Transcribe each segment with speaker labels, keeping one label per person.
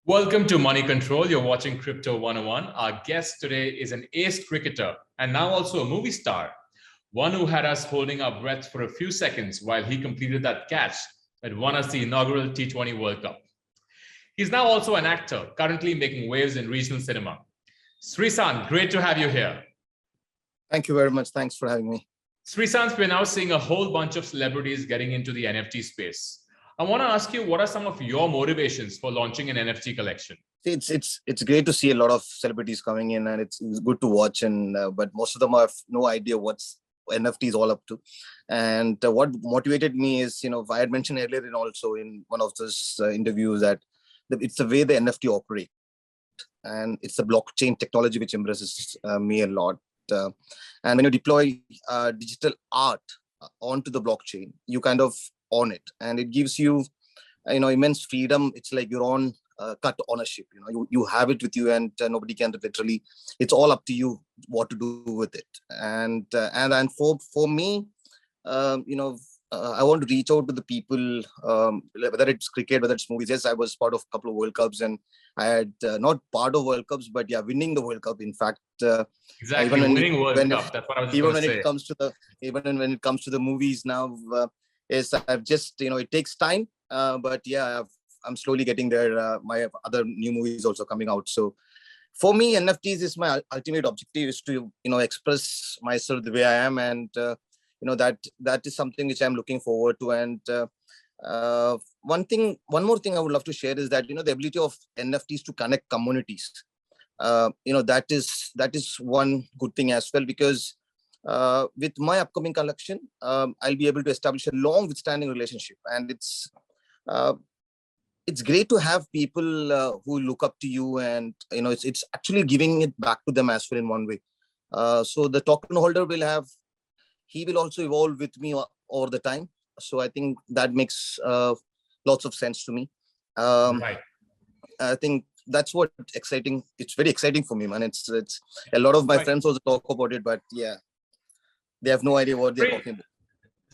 Speaker 1: Welcome to Moneycontrol. You're watching Crypto 101. Our guest today is an ace cricketer and now also a movie star, one who had us holding our breath for a few seconds while he completed that catch that won us the inaugural T20 World Cup. He's now also an actor, currently making waves in regional cinema. Sreesanth, great to have you here.
Speaker 2: Thank you very much. Thanks for having me.
Speaker 1: Sreesanth, we're now seeing a whole bunch of celebrities getting into the NFT space. I want to ask you, what are some of your motivations for launching an NFT collection?
Speaker 2: It's great to see a lot of celebrities coming in, and it's good to watch. But most of them have no idea what's NFT is all up to. And what motivated me is, I had mentioned earlier and also in one of those interviews that it's the way the NFT operate, and it's the blockchain technology which impresses me a lot. And when you deploy digital art onto the blockchain, you kind of own it, and it gives you immense freedom. It's like your own cut ownership. You have it with you, and nobody can literally. It's all up to you what to do with it. And for me, I want to reach out to the people, whether it's cricket, whether it's movies. Yes, I was part of a couple of World Cups, and I had not part of World Cups, but yeah, winning the World Cup. In fact,
Speaker 1: exactly, winning World Cup. That's what I was
Speaker 2: even when
Speaker 1: say.
Speaker 2: it comes to the movies now. Is I've just it takes time, but yeah, I'm slowly getting there. My other new movies also coming out. So for me, NFTs is my ultimate objective, is to express myself the way I am, and that is something which I'm looking forward to. And one more thing I would love to share is that the ability of NFTs to connect communities. That is one good thing as well, because with my upcoming collection, I'll be able to establish a long-withstanding relationship, and it's great to have people who look up to you, and it's actually giving it back to them as well in one way. So the token holder he will also evolve with me over the time. So I think that makes lots of sense to me.
Speaker 1: Right.
Speaker 2: I think that's what exciting. It's very exciting for me, man. It's a lot of my friends also talk about it, but yeah, they have no idea what they're talking about.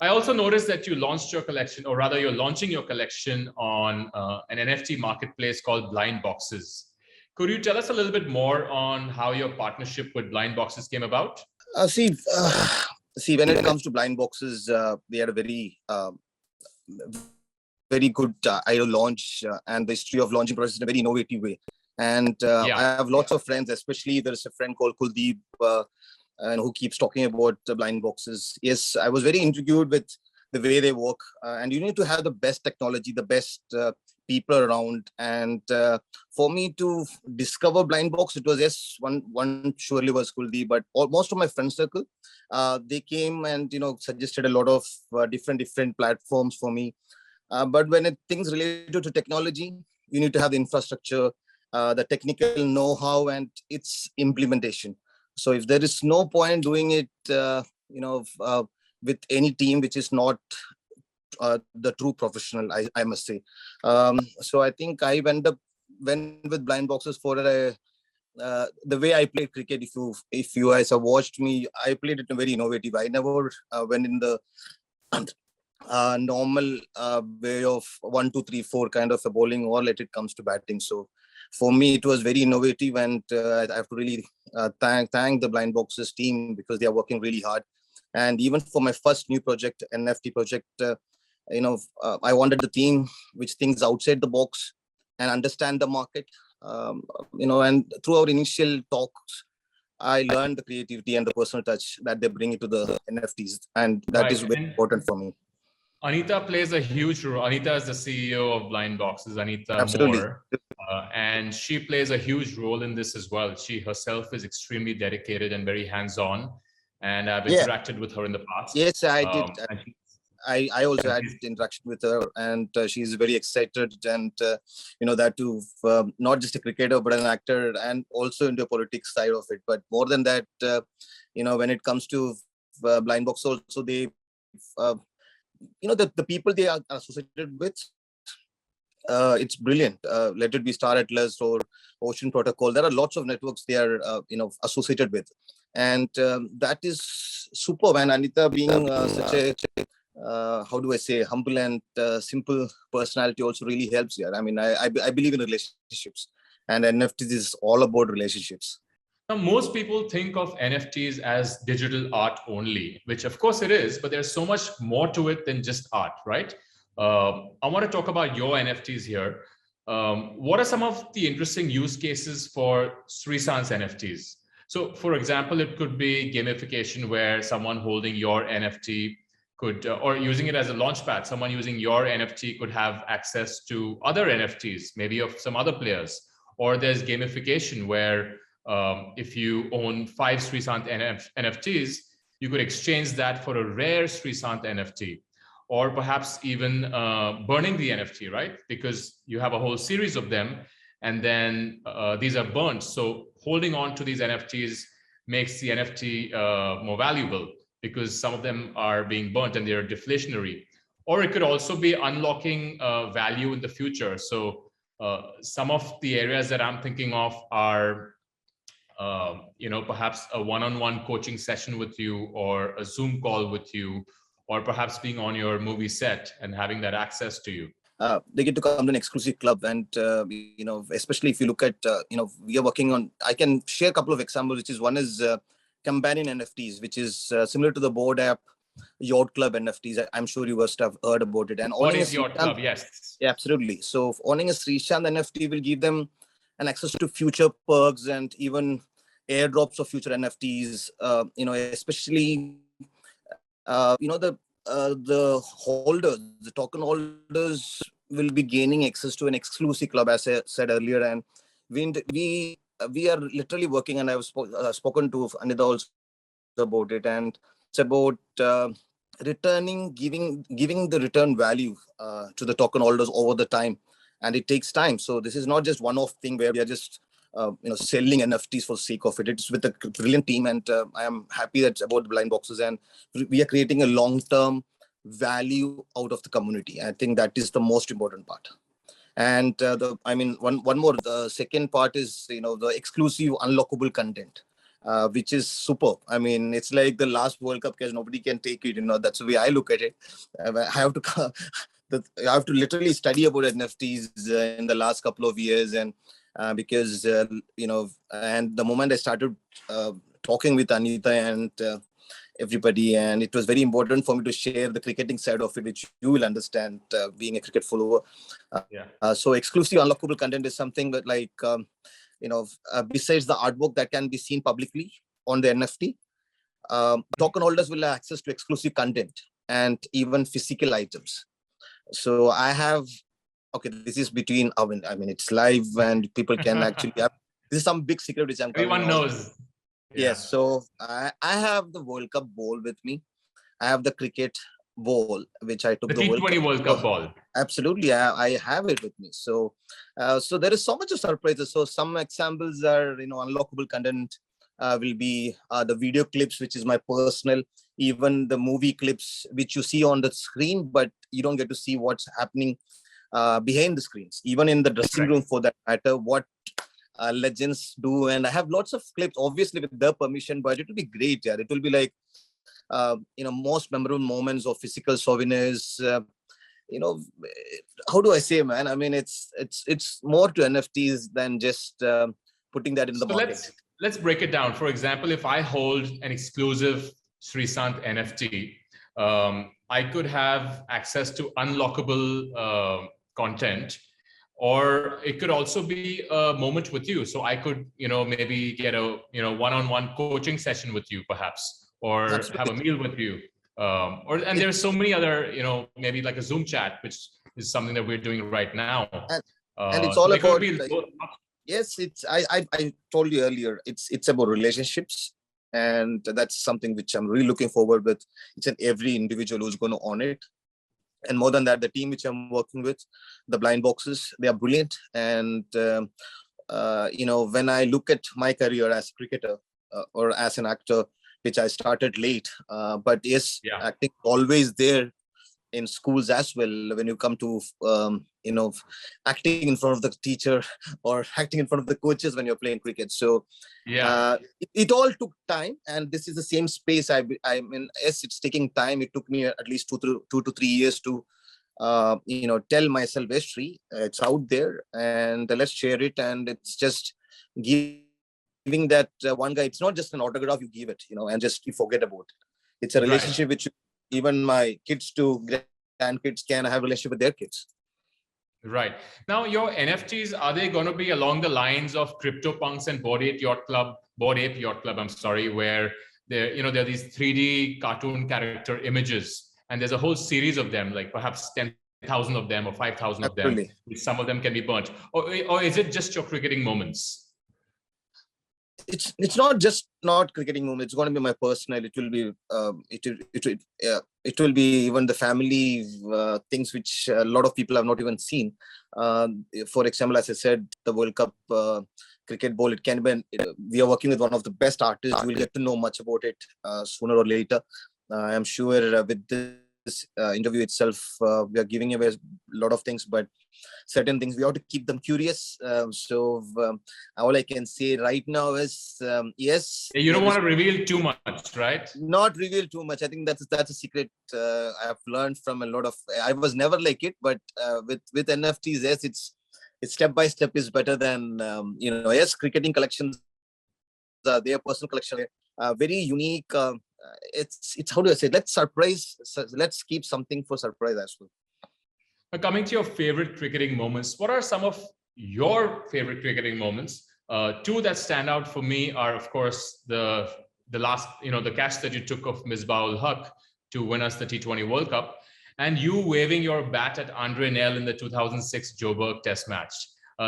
Speaker 1: I also noticed that you launched your collection, or rather you're launching your collection on an NFT marketplace called Blind Boxes. Could you tell us a little bit more on how your partnership with Blind Boxes came about?
Speaker 2: See, when it comes to Blind Boxes, they had a very good idol launch, and the history of launching process in a very innovative way. And I have lots of friends, especially there's a friend called Kuldeep, and who keeps talking about the Blind Boxes. Yes, I was very intrigued with the way they work, and you need to have the best technology, the best people around. And for me to discover Blind Box, it was one surely was Kuldeep, but most of my friend circle, they came and suggested a lot of different platforms for me. But when things related to technology, you need to have the infrastructure, the technical know-how, and its implementation. So if there is no point doing it, with any team which is not the true professional, I must say. So I think I went with Blind Boxes for the way I play cricket. If you guys have watched me, I played it very innovative. I never went in the normal way of 1, 2, 3, 4 kind of a bowling, or let it comes to batting. So for me, it was very innovative, and I have to really thank the Blind Boxes team, because they are working really hard. And even for my first new project, NFT project, I wanted the team which thinks outside the box and understand the market. And through our initial talks, I learned the creativity and the personal touch that they bring into the NFTs, and that is very important for me.
Speaker 1: Anita plays a huge role. Anita is the CEO of Blind Boxes, Anita
Speaker 2: Absolutely.
Speaker 1: Moore, and she plays a huge role in this as well. She herself is extremely dedicated and very hands-on, and I've interacted with her in the past.
Speaker 2: Yes, I did. I also had interaction with her, and she's very excited, and that too, not just a cricketer but an actor, and also into the politics side of it. But more than that, when it comes to Blind Box, also they the people they are associated with, it's brilliant. Let it be Star Atlas or Ocean Protocol. There are lots of networks they are associated with, and that is superb. And Anita being such a how do I say, humble and simple personality also really helps here. I mean, I believe in relationships, and NFTs is all about relationships.
Speaker 1: Now, most people think of NFTs as digital art only, which of course it is, but there's so much more to it than just art, right? I want to talk about your NFTs here. What are some of the interesting use cases for Sreesanth's NFTs? So, for example, it could be gamification where someone holding your NFT could, or using it as a launchpad, someone using your NFT could have access to other NFTs, maybe of some other players. Or there's gamification where if you own 5 Sreesanth NFTs, you could exchange that for a rare Sreesanth NFT, or perhaps even burning the NFT, right? Because you have a whole series of them, and then these are burnt. So holding on to these NFTs makes the NFT more valuable because some of them are being burnt and they're deflationary. Or it could also be unlocking value in the future. So some of the areas that I'm thinking of are perhaps a one-on-one coaching session with you, or a Zoom call with you, or perhaps being on your movie set and having that access to you.
Speaker 2: They get to come to an exclusive club, and especially if you look at we are working on. I can share a couple of examples, which is one is companion NFTs, which is similar to the board app Yacht Club NFTs. I'm sure you must have heard about it. And
Speaker 1: what is Yacht Club? Yes,
Speaker 2: yeah, absolutely. So owning a Sreesanth NFT will give them an access to future perks and even airdrops of future NFTs. Especially the holders, the token holders will be gaining access to an exclusive club, as I said earlier. And we are literally working, and I've spoken to Anita also about it, and it's about returning, giving the return value to the token holders over the time, and it takes time. So this is not just one-off thing where we are just selling NFTs for the sake of it. It's with a brilliant team, and I am happy that's about the blind boxes, and we are creating a long-term value out of the community. I think that is the most important part. And one more. The second part is the exclusive unlockable content, which is super. I mean, it's like the last World Cup because nobody can take it. That's the way I look at it. I have to literally study about NFTs in the last couple of years, and because and the moment I started talking with Anita and everybody, and it was very important for me to share the cricketing side of it, which you will understand being a cricket follower. So exclusive unlockable content is something that besides the artwork that can be seen publicly on the NFT, token holders will have access to exclusive content and even physical items. So I have, this is between, it's live and people can actually have, this is some big secret which I'm
Speaker 1: everyone knows.
Speaker 2: Yes, so I have the World Cup ball with me. I have the cricket ball, which I took
Speaker 1: the T20 World Cup ball.
Speaker 2: Absolutely, I have it with me. So, so there is so much of surprises. So some examples are, unlockable content will be the video clips, which is my personal, even the movie clips, which you see on the screen, but you don't get to see what's happening behind the screens, even in the dressing room for that matter, what legends do. And I have lots of clips, obviously with their permission, but it will be great. Yeah, it will be like, most memorable moments of physical souvenirs. How do I say, man? I mean, it's more to NFTs than just putting that in the market.
Speaker 1: Let's break it down. For example, if I hold an exclusive Sreesanth NFT, I could have access to unlockable content, or it could also be a moment with you. So I could, maybe get a, one-on-one coaching session with you, perhaps, or
Speaker 2: Absolutely.
Speaker 1: have a meal with you. And there's so many other, maybe like a Zoom chat, which is something that we're doing right now.
Speaker 2: And it's all about, yes, I told you earlier, it's about relationships. And that's something which I'm really looking forward with each and every individual who's going to own it. And more than that, the team which I'm working with, the blind boxes, they are brilliant. And, when I look at my career as a cricketer or as an actor, which I started late, but yes, acting always there in schools as well, when you come to acting in front of the teacher or acting in front of the coaches when you're playing cricket. So it all took time, and this is the same space I mean, yes, it's taking time. It took me at least 2 to 3 years to tell myself, history, it's out there and let's share it. And it's just giving that one guy, it's not just an autograph you give it, and just you forget about it. It's a relationship which even my kids to grandkids can have a relationship with their kids.
Speaker 1: Right. Now, your NFTs, are they going to be along the lines of CryptoPunks and Bored Ape Yacht Club, I'm sorry, where there are these 3D cartoon character images, and there's a whole series of them, like perhaps 10,000 of them or 5,000 of them, which some of them can be burnt, or is it just your cricketing moments?
Speaker 2: It's not cricketing moment. It's going to be my personal. It will be it will be even the family things which a lot of people have not even seen. For example, as I said, the World Cup cricket ball. It can be. We are working with one of the best artists. You will get to know much about it sooner or later. I am sure with this interview itself, we are giving away a lot of things, but certain things we have to keep them curious. So all I can say right now is yes.
Speaker 1: You don't want to reveal too much, right?
Speaker 2: Not reveal too much. I think that's a secret I have learned from a lot of. I was never like it, but with NFTs, yes, it's step by step is better than yes, cricketing collections, their personal collection, very unique. It's how do I say? Let's keep something for surprise as well.
Speaker 1: Coming to your favorite cricketing moments, what are some of your favorite cricketing moments? Two that stand out for me are, of course, the last, the catch that you took of Misbah-ul-Haq to win us the T20 World Cup, and you waving your bat at Andre Nell in the 2006 Joburg Test match.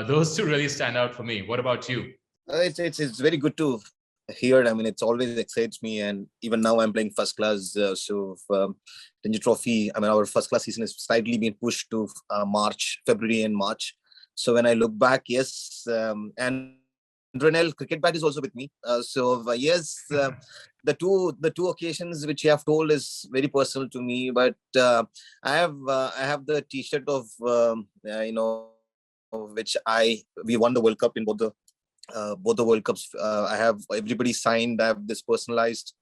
Speaker 1: Those two really stand out for me. What about you?
Speaker 2: It's very good to hear. I mean, it's always excites me, and even now I'm playing first class. Ranji Trophy, I mean, our first class season is slightly being pushed to February and March. So when I look back, yes, and Renel cricket bat is also with me. Yes, the two occasions which you have told is very personal to me. But I have the T-shirt of which we won the World Cup in both the World Cups. I have everybody signed. I have this personalized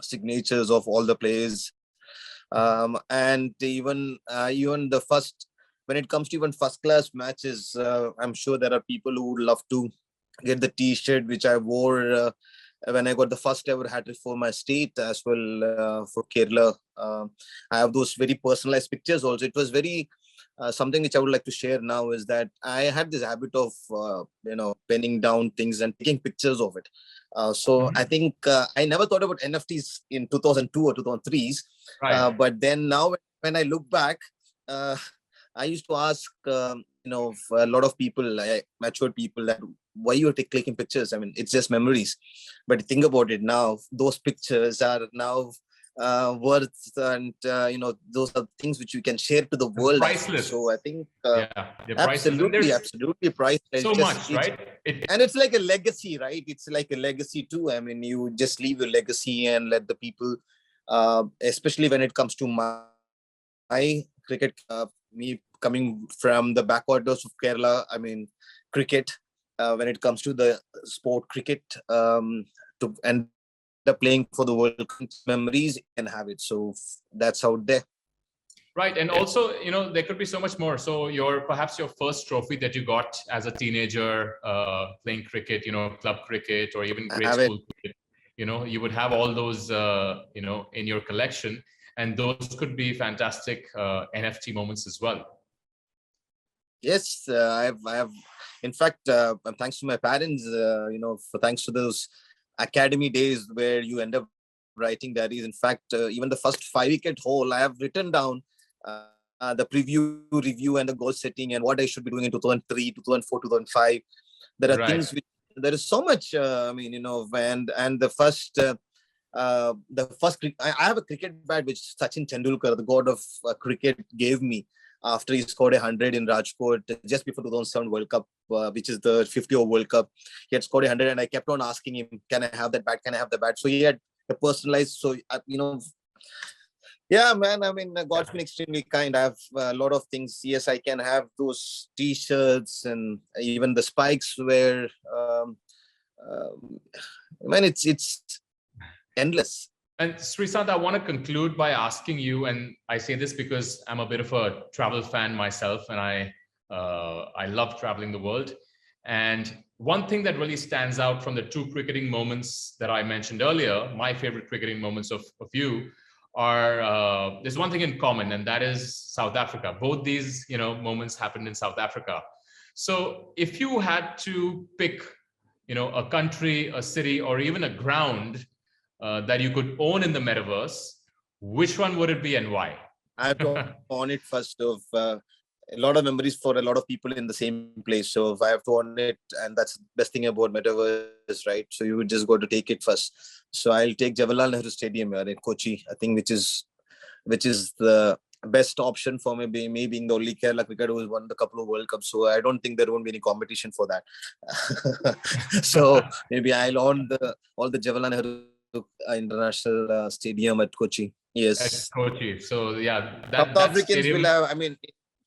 Speaker 2: signatures of all the players, and even the first, when it comes to even first class matches, I'm sure there are people who would love to get the T-shirt which I wore when I got the first ever hat-trick for my state as well, for Kerala. I have those very personalized pictures also. It was very something which I would like to share now is that I had this habit of penning down things and taking pictures of it. I think I never thought about NFTs in 2002 or 2003s, but then now when I look back, I used to ask a lot of people, mature people, that why you're clicking pictures. I mean, it's just memories, but think about it now, those pictures are now worth, and those are things which you can share to the world.
Speaker 1: Priceless.
Speaker 2: So I think
Speaker 1: absolutely
Speaker 2: priceless.
Speaker 1: So much, right?
Speaker 2: And it's like a legacy, right? It's like a legacy too. I mean, you just leave your legacy and let the people, especially when it comes to my cricket, me coming from the backwaters of Kerala. I mean, cricket, when it comes to the sport cricket, to end up playing for the World Cup, memories and have it. So that's out there.
Speaker 1: Right. And also, there could be so much more. So perhaps your first trophy that you got as a teenager, playing cricket, club cricket or even grade school cricket, you would have all those, in your collection, and those could be fantastic NFT moments as well. Yes,
Speaker 2: I have, in fact, thanks to my parents, thanks to those academy days where you end up writing diaries. In fact, even the first 5-wicket haul, I have written down the preview, review, and the goal setting, and what I should be doing in 2003, 2004, 2005. There are things which, there is so much, and the first, I have a cricket bat which Sachin Tendulkar, the god of cricket, gave me after he scored 100 in Rajkot just before 2007 World Cup, which is the 50-over World Cup. He had scored 100, and I kept on asking him, "Can I have that bat? Can I have the bat?" So he had a personalized. So Yeah, man. I mean, God's been extremely kind. I have a lot of things. Yes, I can have those T-shirts and even the spikes where, man, it's endless.
Speaker 1: And Sreesanth, I want to conclude by asking you, and I say this because I'm a bit of a travel fan myself, and I love traveling the world. And one thing that really stands out from the two cricketing moments that I mentioned earlier, my favorite cricketing moments of you, are there's one thing in common, and that is South Africa. Both these moments happened in South Africa. So if you had to pick a country, a city, or even a ground that you could own in the metaverse, which one would it be and why?
Speaker 2: I have to own it first. Of a lot of memories for a lot of people in the same place. So if I have to own it, and that's the best thing about metaverse, right? So you would just got to take it first. So I'll take Jawaharlal Nehru Stadium in Kochi. I think which is the best option for me being the only Kerala cricketer who has won the couple of World Cups. So I don't think there won't be any competition for that. So maybe I'll own all the Jawaharlal Nehru International Stadium at Kochi. Yes.
Speaker 1: At Kochi. So yeah,
Speaker 2: South Africans will have, I mean,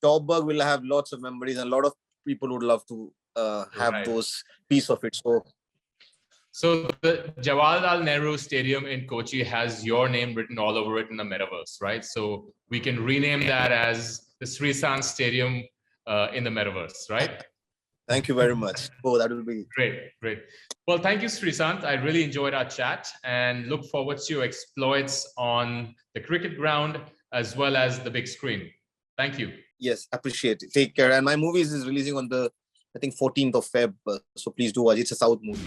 Speaker 2: Joburg will have lots of memories, and a lot of people would love to have those piece of it.
Speaker 1: So the Jawaharlal Nehru Stadium in Kochi has your name written all over it in the metaverse, right? So we can rename that as the Sreesanth Stadium in the metaverse, right?
Speaker 2: Thank you very much. Oh, that will be
Speaker 1: great. Well, thank you, Sreesanth. I really enjoyed our chat and look forward to your exploits on the cricket ground as well as the big screen. Thank you.
Speaker 2: Yes, appreciate it. Take care. And my movie is releasing on the, I think, 14th of Feb. So please do watch. It's a South movie.